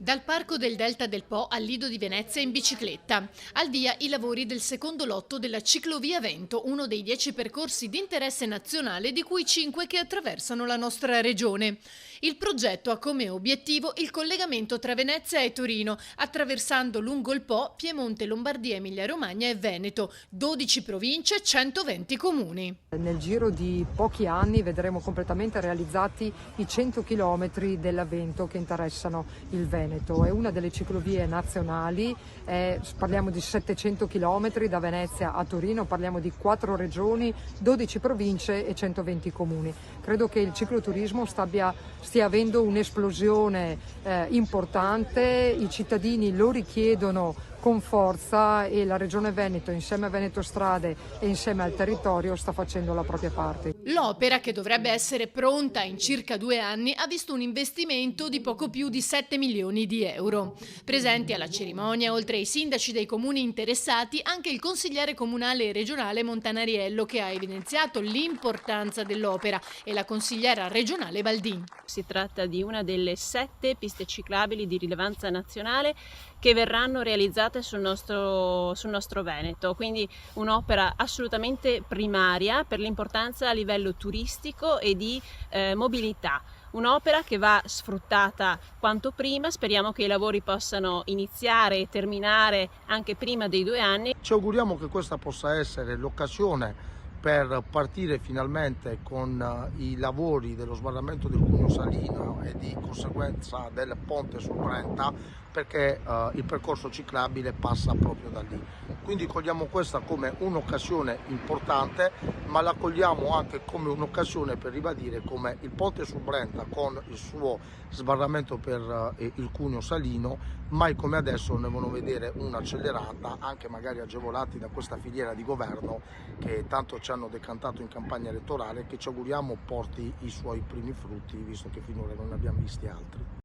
Dal Parco del Delta del Po al Lido di Venezia in bicicletta. Al via i lavori del secondo lotto della Ciclovia Vento, uno dei 10 percorsi di interesse nazionale, di cui 5 che attraversano la nostra regione. Il progetto ha come obiettivo il collegamento tra Venezia e Torino, attraversando lungo il Po Piemonte, Lombardia, Emilia-Romagna e Veneto, 12 province, 120 comuni. Nel giro di pochi anni vedremo completamente realizzati i 100 km dell'Avento che interessano il Veneto. È una delle ciclovie nazionali, parliamo di 700 km da Venezia a Torino, parliamo di 4 regioni, 12 province e 120 comuni. Credo che il cicloturismo stia avendo un'esplosione importante, i cittadini lo richiedono con forza e la Regione Veneto, insieme a Veneto Strade e insieme al territorio, sta facendo la propria parte. L'opera, che dovrebbe essere pronta in circa 2 anni, ha visto un investimento di poco più di 7 milioni di euro. Presenti alla cerimonia, oltre ai sindaci dei comuni interessati, anche il consigliere comunale e regionale Montanariello, che ha evidenziato l'importanza dell'opera, e la consigliera regionale Baldin. Si tratta di una delle 7 piste ciclabili di rilevanza nazionale che verranno realizzate sul nostro Veneto, quindi un'opera assolutamente primaria per l'importanza a livello turistico e di mobilità. Un'opera che va sfruttata quanto prima, speriamo che i lavori possano iniziare e terminare anche prima dei 2 anni. Ci auguriamo che questa possa essere l'occasione per partire finalmente con i lavori dello sbarramento del Cuneo Salino e di conseguenza del ponte sul Brenta, perché il percorso ciclabile passa proprio da lì. Quindi cogliamo questa come un'occasione importante, ma la cogliamo anche come un'occasione per ribadire come il ponte sul Brenta, con il suo sbarramento per il Cuneo Salino, mai come adesso devono vedere un'accelerata, anche magari agevolati da questa filiera di governo che tanto ci hanno decantato in campagna elettorale, che ci auguriamo porti i suoi primi frutti, visto che finora non ne abbiamo visti altri.